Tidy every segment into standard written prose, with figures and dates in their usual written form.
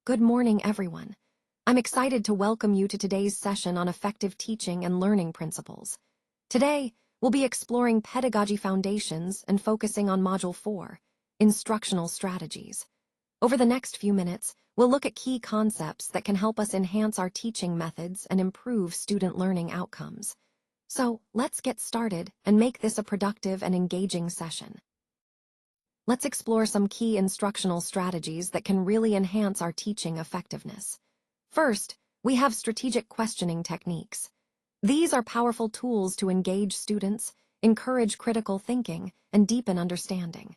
Good morning, everyone. I'm excited to welcome you to today's session on effective teaching and learning principles. Today, we'll be exploring pedagogy foundations and focusing on Module 4, instructional strategies. Over the next few minutes, we'll look at key concepts that can help us enhance our teaching methods and improve student learning outcomes. So, let's get started and make this a productive and engaging session. Let's explore some key instructional strategies that can really enhance our teaching effectiveness. First, we have strategic questioning techniques. These are powerful tools to engage students, encourage critical thinking, and deepen understanding.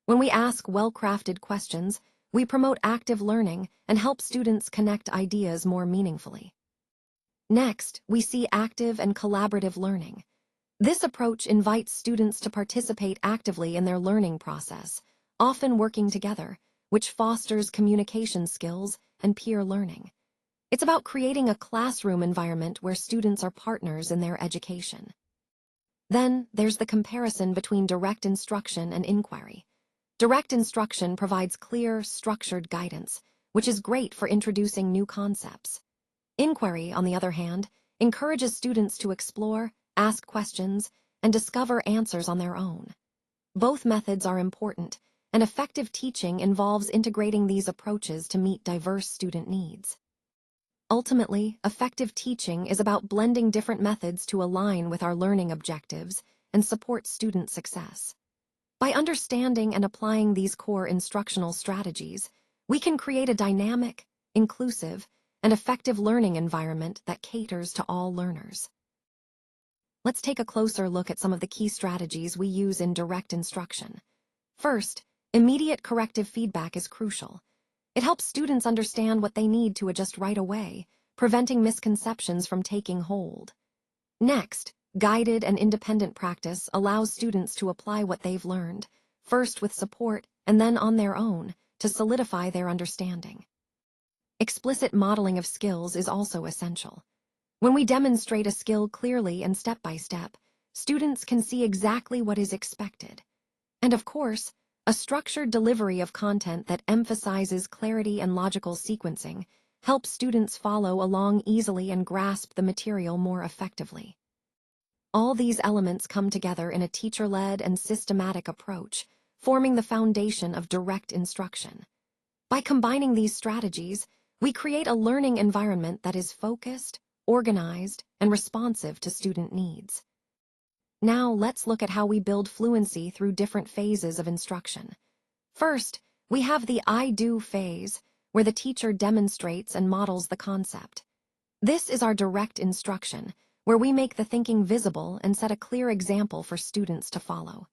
When we ask well-crafted questions, we promote active learning and help students connect ideas more meaningfully. Next, we see active and collaborative learning. This approach invites students to participate actively in their learning process, often working together, which fosters communication skills and peer learning. It's about creating a classroom environment where students are partners in their education. Then, there's the comparison between direct instruction and inquiry. Direct instruction provides clear, structured guidance, which is great for introducing new concepts. Inquiry, on the other hand, encourages students to explore, ask questions, and discover answers on their own. Both methods are important, and effective teaching involves integrating these approaches to meet diverse student needs. Ultimately, effective teaching is about blending different methods to align with our learning objectives and support student success. By understanding and applying these core instructional strategies, we can create a dynamic, inclusive, and effective learning environment that caters to all learners. Let's take a closer look at some of the key strategies we use in direct instruction. First, immediate corrective feedback is crucial. It helps students understand what they need to adjust right away, preventing misconceptions from taking hold. Next, guided and independent practice allows students to apply what they've learned, first with support and then on their own, to solidify their understanding. Explicit modeling of skills is also essential. When we demonstrate a skill clearly and step by step, students can see exactly what is expected. And of course, a structured delivery of content that emphasizes clarity and logical sequencing helps students follow along easily and grasp the material more effectively. All these elements come together in a teacher-led and systematic approach, forming the foundation of direct instruction. By combining these strategies, we create a learning environment that is focused, organized, and responsive to student needs. Now, let's look at how we build fluency through different phases of instruction. First, we have the I-do phase, where the teacher demonstrates and models the concept. This is our direct instruction, where we make the thinking visible and set a clear example for students to follow.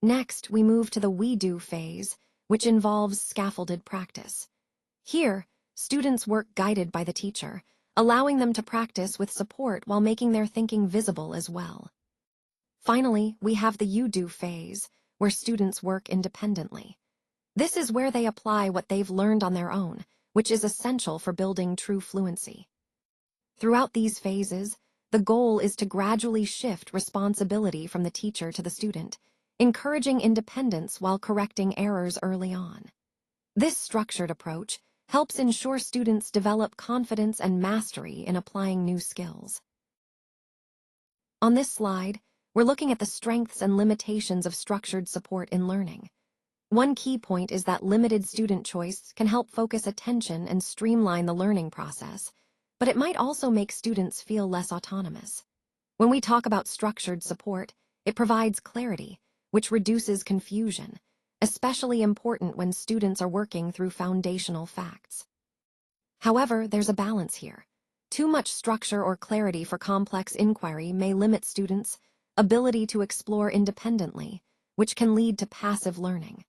Next, we move to the we-do phase, which involves scaffolded practice. Here, students work guided by the teacher, allowing them to practice with support while making their thinking visible as well. Finally, we have the you-do phase, where students work independently. This is where they apply what they've learned on their own, which is essential for building true fluency. Throughout these phases, the goal is to gradually shift responsibility from the teacher to the student, encouraging independence while correcting errors early on. This structured approach helps ensure students develop confidence and mastery in applying new skills. On this slide, we're looking at the strengths and limitations of structured support in learning. One key point is that limited student choice can help focus attention and streamline the learning process, but it might also make students feel less autonomous. When we talk about structured support, it provides clarity, which reduces confusion, especially important when students are working through foundational facts. However, there's a balance here. Too much structure or clarity for complex inquiry may limit students' ability to explore independently, which can lead to passive learning.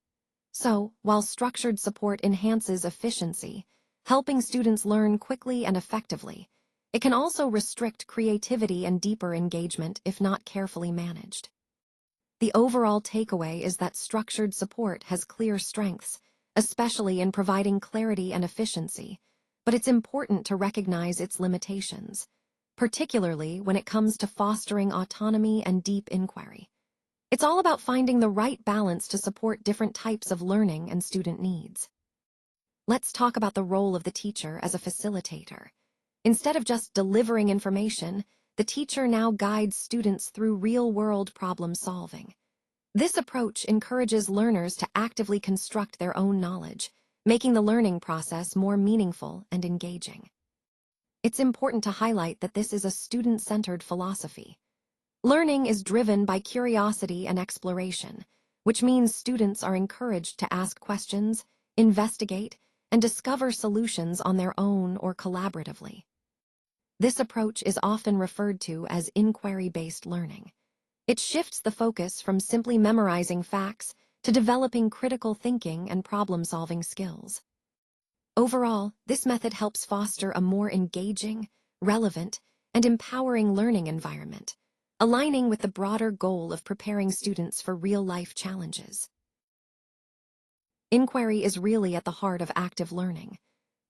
So, while structured support enhances efficiency, helping students learn quickly and effectively, it can also restrict creativity and deeper engagement if not carefully managed. The overall takeaway is that structured support has clear strengths, especially in providing clarity and efficiency, but it's important to recognize its limitations, particularly when it comes to fostering autonomy and deep inquiry. It's all about finding the right balance to support different types of learning and student needs. Let's talk about the role of the teacher as a facilitator. Instead of just delivering information, the teacher now guides students through real-world problem solving. This approach encourages learners to actively construct their own knowledge, making the learning process more meaningful and engaging. It's important to highlight that this is a student-centered philosophy. Learning is driven by curiosity and exploration, which means students are encouraged to ask questions, investigate, and discover solutions on their own or collaboratively. This approach is often referred to as inquiry-based learning. It shifts the focus from simply memorizing facts to developing critical thinking and problem-solving skills. Overall, this method helps foster a more engaging, relevant, and empowering learning environment, aligning with the broader goal of preparing students for real-life challenges. Inquiry is really at the heart of active learning.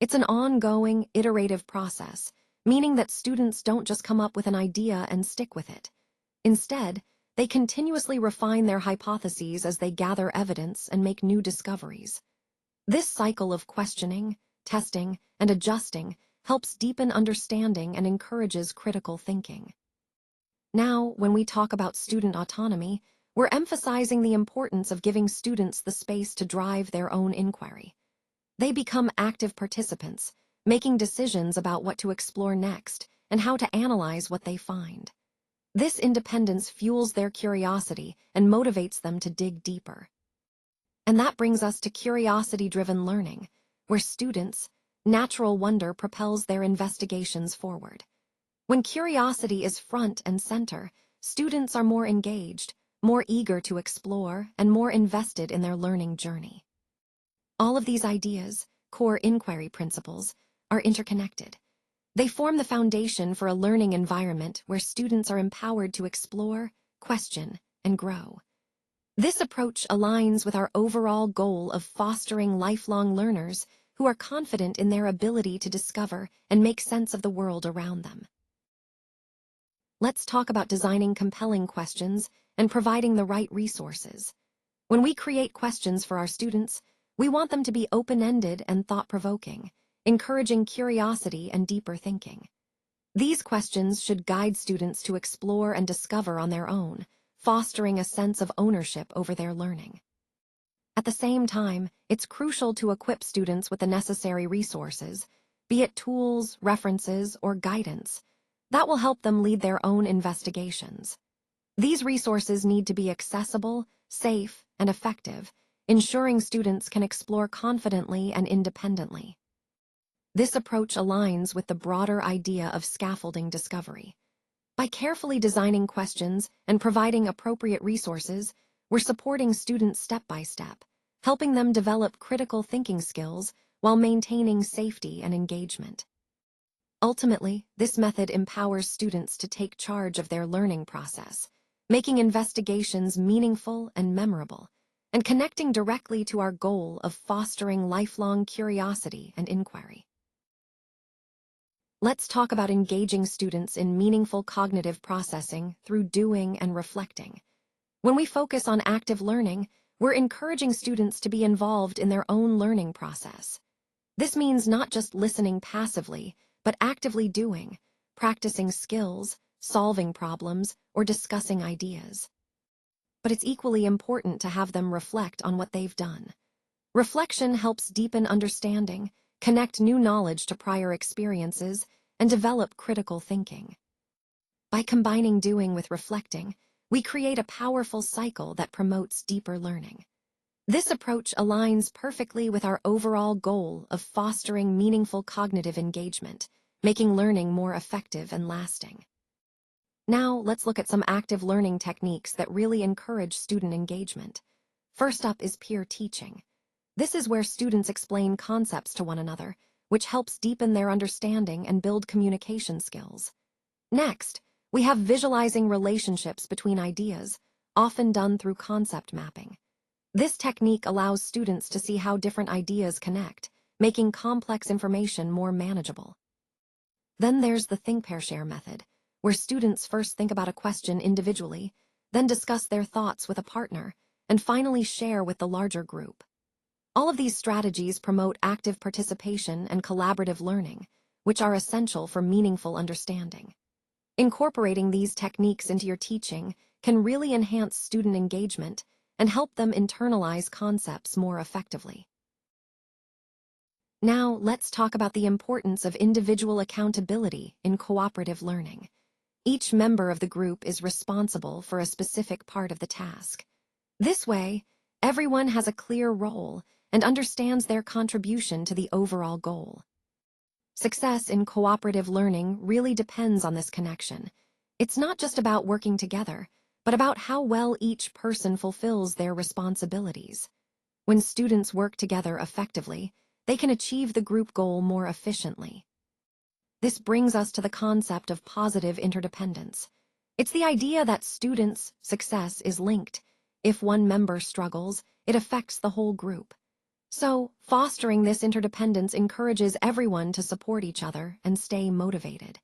It's an ongoing, iterative process, meaning that students don't just come up with an idea and stick with it. Instead, they continuously refine their hypotheses as they gather evidence and make new discoveries. This cycle of questioning, testing, and adjusting helps deepen understanding and encourages critical thinking. Now, when we talk about student autonomy, we're emphasizing the importance of giving students the space to drive their own inquiry. They become active participants, making decisions about what to explore next and how to analyze what they find. This independence fuels their curiosity and motivates them to dig deeper. And that brings us to curiosity-driven learning, where students' natural wonder propels their investigations forward. When curiosity is front and center, students are more engaged, more eager to explore, and more invested in their learning journey. All of these ideas, core inquiry principles, are interconnected. They form the foundation for a learning environment where students are empowered to explore, question, and grow. This approach aligns with our overall goal of fostering lifelong learners who are confident in their ability to discover and make sense of the world around them. Let's talk about designing compelling questions and providing the right resources. When we create questions for our students, we want them to be open-ended and thought-provoking, encouraging curiosity and deeper thinking. These questions should guide students to explore and discover on their own, fostering a sense of ownership over their learning. At the same time, it's crucial to equip students with the necessary resources, be it tools, references, or guidance, that will help them lead their own investigations. These resources need to be accessible, safe, and effective, ensuring students can explore confidently and independently. This approach aligns with the broader idea of scaffolding discovery. By carefully designing questions and providing appropriate resources, we're supporting students step by step, helping them develop critical thinking skills while maintaining safety and engagement. Ultimately, this method empowers students to take charge of their learning process, making investigations meaningful and memorable, and connecting directly to our goal of fostering lifelong curiosity and inquiry. Let's talk about engaging students in meaningful cognitive processing through doing and reflecting. When we focus on active learning, we're encouraging students to be involved in their own learning process. This means not just listening passively, but actively doing, practicing skills, solving problems, or discussing ideas. But it's equally important to have them reflect on what they've done. Reflection helps deepen understanding, connect new knowledge to prior experiences, and develop critical thinking. By combining doing with reflecting, we create a powerful cycle that promotes deeper learning. This approach aligns perfectly with our overall goal of fostering meaningful cognitive engagement, making learning more effective and lasting. Now, let's look at some active learning techniques that really encourage student engagement. First up is peer teaching. This is where students explain concepts to one another, which helps deepen their understanding and build communication skills. Next, we have visualizing relationships between ideas, often done through concept mapping. This technique allows students to see how different ideas connect, making complex information more manageable. Then there's the think-pair-share method, where students first think about a question individually, then discuss their thoughts with a partner, and finally share with the larger group. All of these strategies promote active participation and collaborative learning, which are essential for meaningful understanding. Incorporating these techniques into your teaching can really enhance student engagement and help them internalize concepts more effectively. Now, let's talk about the importance of individual accountability in cooperative learning. Each member of the group is responsible for a specific part of the task. This way, everyone has a clear role and understands their contribution to the overall goal. Success in cooperative learning really depends on this connection. It's not just about working together, but about how well each person fulfills their responsibilities. When students work together effectively, they can achieve the group goal more efficiently. This brings us to the concept of positive interdependence. It's the idea that students' success is linked. If one member struggles, it affects the whole group. So, fostering this interdependence encourages everyone to support each other and stay motivated.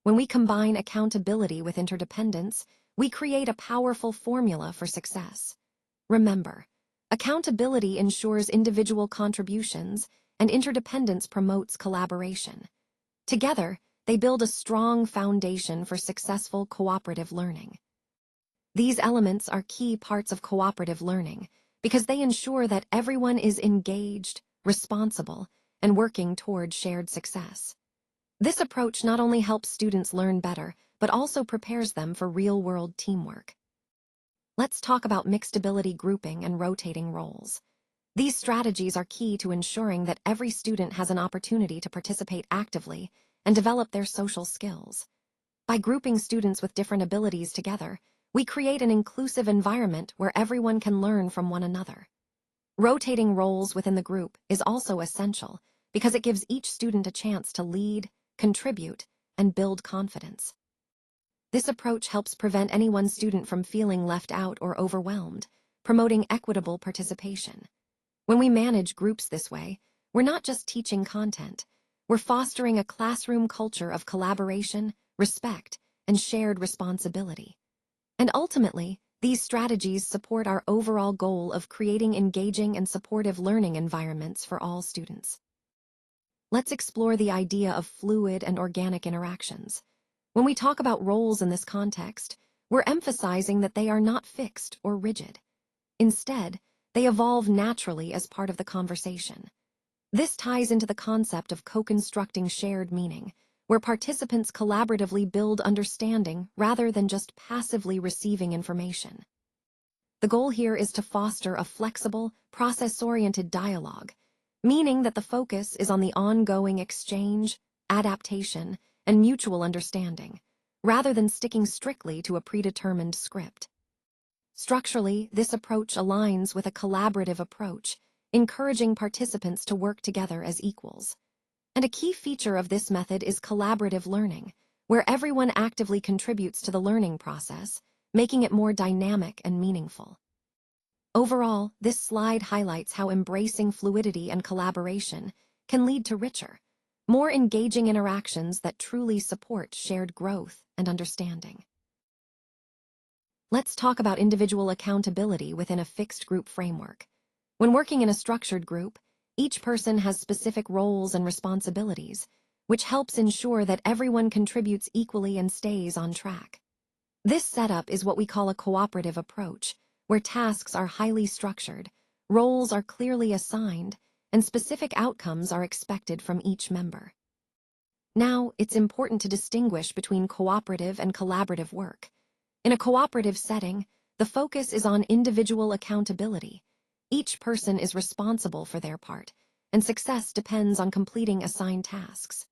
When we combine accountability with interdependence, we create a powerful formula for success. Remember, accountability ensures individual contributions, and interdependence promotes collaboration. Together, they build a strong foundation for successful cooperative learning. These elements are key parts of cooperative learning because they ensure that everyone is engaged, responsible, and working toward shared success. This approach not only helps students learn better, but also prepares them for real-world teamwork. Let's talk about mixed ability grouping and rotating roles. These strategies are key to ensuring that every student has an opportunity to participate actively and develop their social skills. By grouping students with different abilities together, we create an inclusive environment where everyone can learn from one another. Rotating roles within the group is also essential because it gives each student a chance to lead, contribute, and build confidence. This approach helps prevent any one student from feeling left out or overwhelmed, promoting equitable participation. When we manage groups this way, we're not just teaching content, we're fostering a classroom culture of collaboration, respect, and shared responsibility. And ultimately, these strategies support our overall goal of creating engaging and supportive learning environments for all students. Let's explore the idea of fluid and organic interactions. When we talk about roles in this context, we're emphasizing that they are not fixed or rigid. Instead, they evolve naturally as part of the conversation. This ties into the concept of co-constructing shared meaning, where participants collaboratively build understanding rather than just passively receiving information. The goal here is to foster a flexible, process-oriented dialogue, meaning that the focus is on the ongoing exchange, adaptation, and mutual understanding, rather than sticking strictly to a predetermined script. Structurally, this approach aligns with a collaborative approach, encouraging participants to work together as equals. And a key feature of this method is collaborative learning, where everyone actively contributes to the learning process, making it more dynamic and meaningful. Overall, this slide highlights how embracing fluidity and collaboration can lead to richer, more engaging interactions that truly support shared growth and understanding. Let's talk about individual accountability within a fixed group framework. When working in a structured group, each person has specific roles and responsibilities, which helps ensure that everyone contributes equally and stays on track. This setup is what we call a cooperative approach, where tasks are highly structured, roles are clearly assigned, and specific outcomes are expected from each member. Now, it's important to distinguish between cooperative and collaborative work. In a cooperative setting, the focus is on individual accountability. Each person is responsible for their part, and success depends on completing assigned tasks.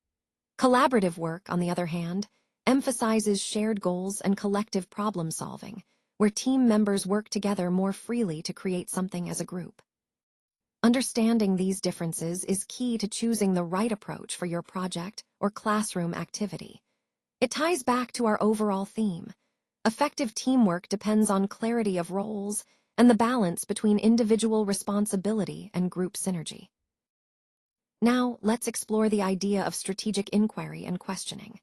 Collaborative work, on the other hand, emphasizes shared goals and collective problem-solving, where team members work together more freely to create something as a group. Understanding these differences is key to choosing the right approach for your project or classroom activity. It ties back to our overall theme. Effective teamwork depends on clarity of roles and the balance between individual responsibility and group synergy. Now, let's explore the idea of strategic inquiry and questioning.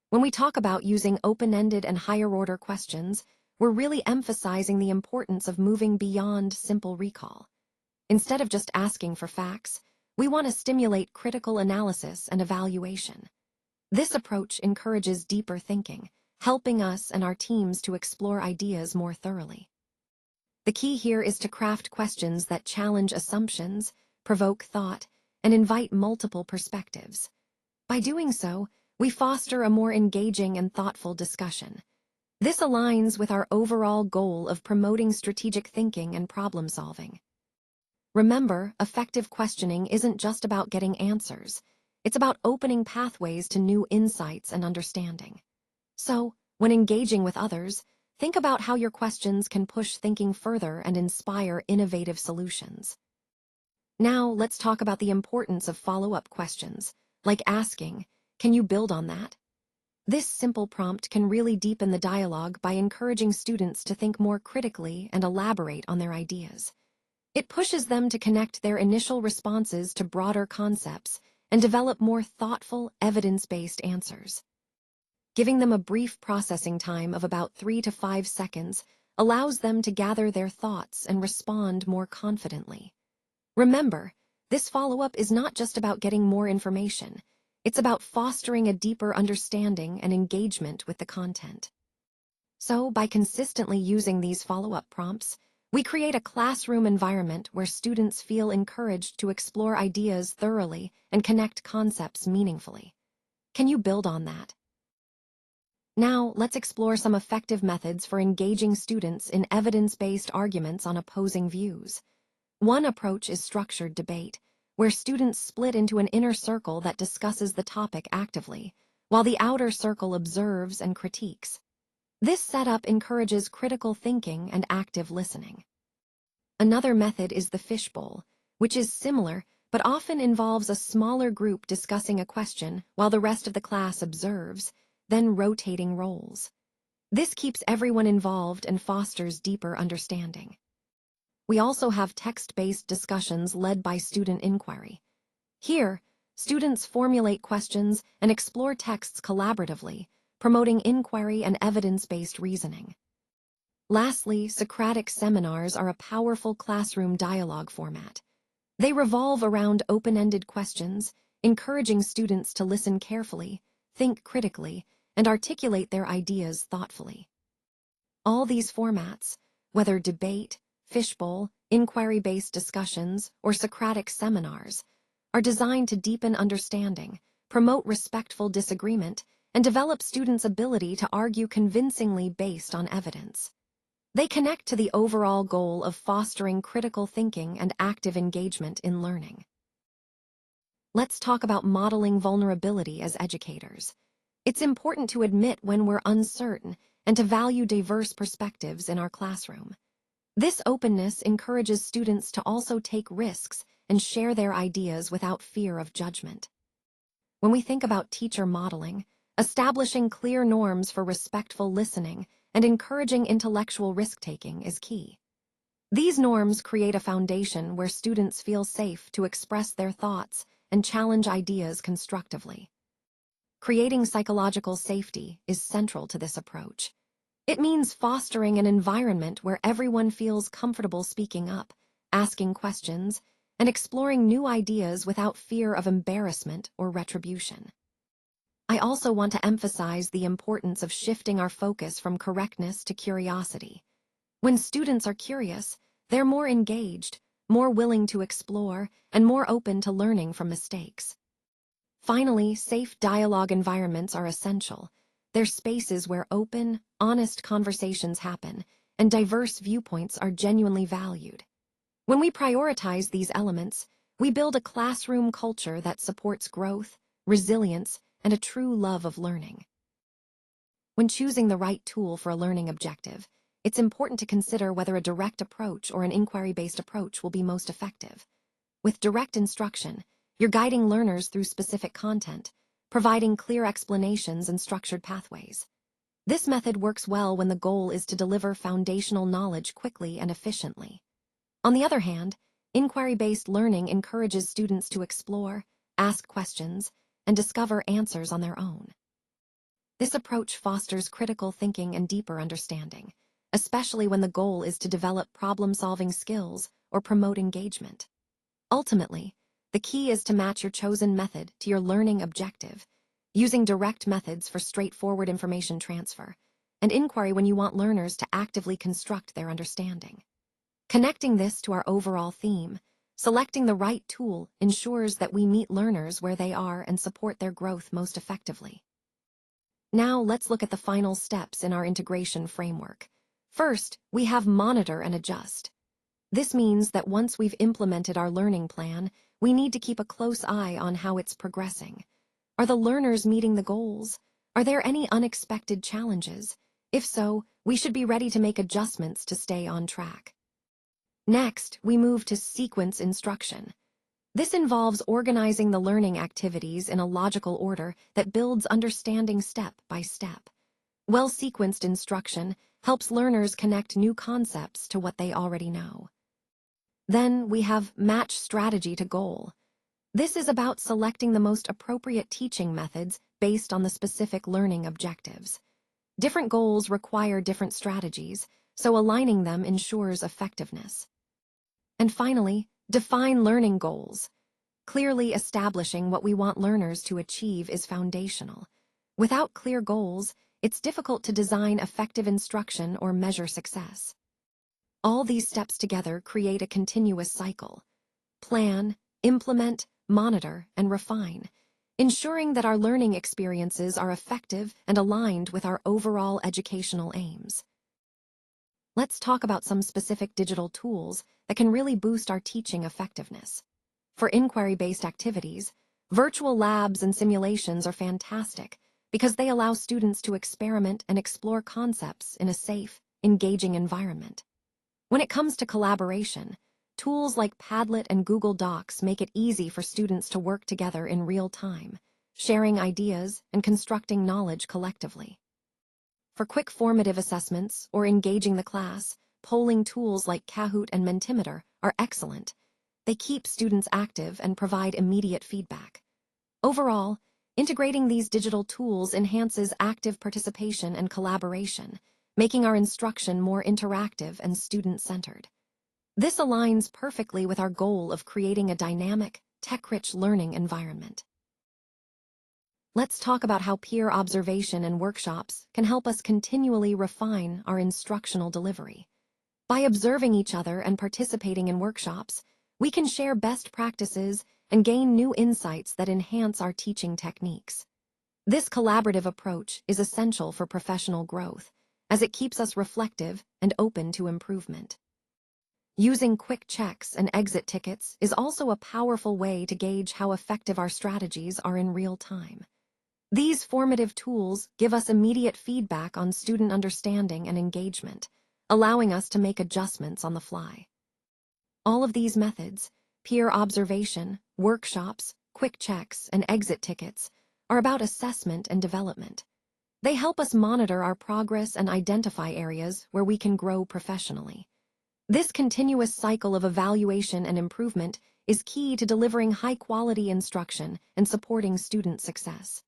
When we talk about using open-ended and higher-order questions, we're really emphasizing the importance of moving beyond simple recall. Instead of just asking for facts, we want to stimulate critical analysis and evaluation. This approach encourages deeper thinking, helping us and our teams to explore ideas more thoroughly. The key here is to craft questions that challenge assumptions, provoke thought, and invite multiple perspectives. By doing so, we foster a more engaging and thoughtful discussion. This aligns with our overall goal of promoting strategic thinking and problem solving. Remember, effective questioning isn't just about getting answers. It's about opening pathways to new insights and understanding. So, when engaging with others, think about how your questions can push thinking further and inspire innovative solutions. Now, let's talk about the importance of follow-up questions, like asking, "Can you build on that?" This simple prompt can really deepen the dialogue by encouraging students to think more critically and elaborate on their ideas. It pushes them to connect their initial responses to broader concepts and develop more thoughtful, evidence-based answers. Giving them a brief processing time of about 3 to 5 seconds allows them to gather their thoughts and respond more confidently. Remember, this follow-up is not just about getting more information. It's about fostering a deeper understanding and engagement with the content. So, by consistently using these follow-up prompts, we create a classroom environment where students feel encouraged to explore ideas thoroughly and connect concepts meaningfully. Can you build on that? Now, let's explore some effective methods for engaging students in evidence-based arguments on opposing views. One approach is structured debate, where students split into an inner circle that discusses the topic actively, while the outer circle observes and critiques. This setup encourages critical thinking and active listening. Another method is the fishbowl, which is similar but often involves a smaller group discussing a question while the rest of the class observes, then rotating roles. This keeps everyone involved and fosters deeper understanding. We also have text-based discussions led by student inquiry. Here, students formulate questions and explore texts collaboratively, promoting inquiry and evidence-based reasoning. Lastly, Socratic seminars are a powerful classroom dialogue format. They revolve around open-ended questions, encouraging students to listen carefully, think critically, and articulate their ideas thoughtfully. All these formats, whether debate, fishbowl, inquiry-based discussions, or Socratic seminars, are designed to deepen understanding, promote respectful disagreement, and develop students' ability to argue convincingly based on evidence. They connect to the overall goal of fostering critical thinking and active engagement in learning. Let's talk about modeling vulnerability as educators. It's important to admit when we're uncertain and to value diverse perspectives in our classroom. This openness encourages students to also take risks and share their ideas without fear of judgment. When we think about teacher modeling, establishing clear norms for respectful listening and encouraging intellectual risk-taking is key. These norms create a foundation where students feel safe to express their thoughts and challenge ideas constructively. Creating psychological safety is central to this approach. It means fostering an environment where everyone feels comfortable speaking up, asking questions, and exploring new ideas without fear of embarrassment or retribution. I also want to emphasize the importance of shifting our focus from correctness to curiosity. When students are curious, they're more engaged, more willing to explore, and more open to learning from mistakes. Finally, safe dialogue environments are essential. They're spaces where open, honest conversations happen, and diverse viewpoints are genuinely valued. When we prioritize these elements, we build a classroom culture that supports growth, resilience, and a true love of learning. When choosing the right tool for a learning objective, it's important to consider whether a direct approach or an inquiry-based approach will be most effective. With direct instruction, you're guiding learners through specific content, providing clear explanations and structured pathways. This method works well when the goal is to deliver foundational knowledge quickly and efficiently. On the other hand, inquiry-based learning encourages students to explore, ask questions, and discover answers on their own. This approach fosters critical thinking and deeper understanding. especially when the goal is to develop problem-solving skills or promote engagement. Ultimately, the key is to match your chosen method to your learning objective, using direct methods for straightforward information transfer, and inquiry when you want learners to actively construct their understanding. Connecting this to our overall theme, selecting the right tool ensures that we meet learners where they are and support their growth most effectively. Now let's look at the final steps in our integration framework. First, we have monitor and adjust. This means that once we've implemented our learning plan, we need to keep a close eye on how it's progressing. Are the learners meeting the goals? Are there any unexpected challenges? If so, we should be ready to make adjustments to stay on track. Next, we move to sequence instruction. This involves organizing the learning activities in a logical order that builds understanding step by step. Well-sequenced instruction helps learners connect new concepts to what they already know. Then we have match strategy to goal. This is about selecting the most appropriate teaching methods based on the specific learning objectives. Different goals require different strategies, so aligning them ensures effectiveness. And finally, define learning goals. Clearly establishing what we want learners to achieve is foundational. Without clear goals, it's difficult to design effective instruction or measure success. All these steps together create a continuous cycle. Plan, implement, monitor, and refine, ensuring that our learning experiences are effective and aligned with our overall educational aims. Let's talk about some specific digital tools that can really boost our teaching effectiveness. For inquiry-based activities, virtual labs and simulations are fantastic because they allow students to experiment and explore concepts in a safe, engaging environment. When it comes to collaboration, tools like Padlet and Google Docs make it easy for students to work together in real time, sharing ideas and constructing knowledge collectively. For quick formative assessments or engaging the class, polling tools like Kahoot and Mentimeter are excellent. They keep students active and provide immediate feedback. Overall, integrating these digital tools enhances active participation and collaboration, making our instruction more interactive and student-centered. This aligns perfectly with our goal of creating a dynamic, tech-rich learning environment. Let's talk about how peer observation and workshops can help us continually refine our instructional delivery. By observing each other and participating in workshops, we can share best practices and gain new insights that enhance our teaching techniques. This collaborative approach is essential for professional growth, as it keeps us reflective and open to improvement. Using quick checks and exit tickets is also a powerful way to gauge how effective our strategies are in real time. These formative tools give us immediate feedback on student understanding and engagement, allowing us to make adjustments on the fly. All of these methods, peer observation, workshops, quick checks, and exit tickets, are about assessment and development. They help us monitor our progress and identify areas where we can grow professionally. This continuous cycle of evaluation and improvement is key to delivering high-quality instruction and supporting student success.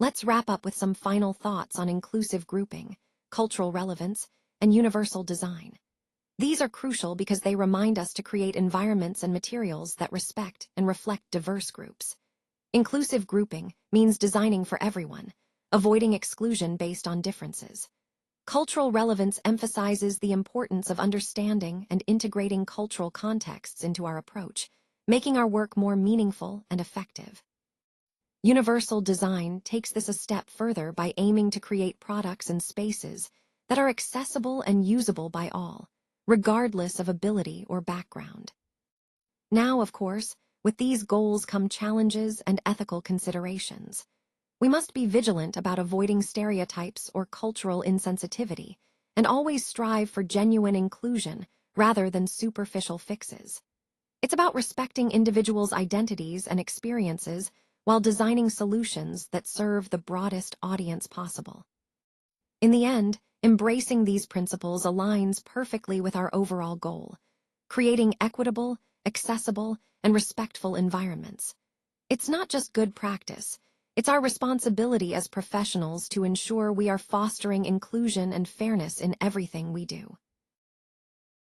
Let's wrap up with some final thoughts on inclusive grouping, cultural relevance, and universal design. These are crucial because they remind us to create environments and materials that respect and reflect diverse groups. Inclusive grouping means designing for everyone, avoiding exclusion based on differences. Cultural relevance emphasizes the importance of understanding and integrating cultural contexts into our approach, making our work more meaningful and effective. Universal design takes this a step further by aiming to create products and spaces that are accessible and usable by all, regardless of ability or background. Now, of course, with these goals come challenges and ethical considerations. We must be vigilant about avoiding stereotypes or cultural insensitivity, and always strive for genuine inclusion rather than superficial fixes. It's about respecting individuals' identities and experiences while designing solutions that serve the broadest audience possible. In the end, embracing these principles aligns perfectly with our overall goal, creating equitable, accessible, and respectful environments. It's not just good practice, It's our responsibility as professionals to ensure we are fostering inclusion and fairness in everything we do.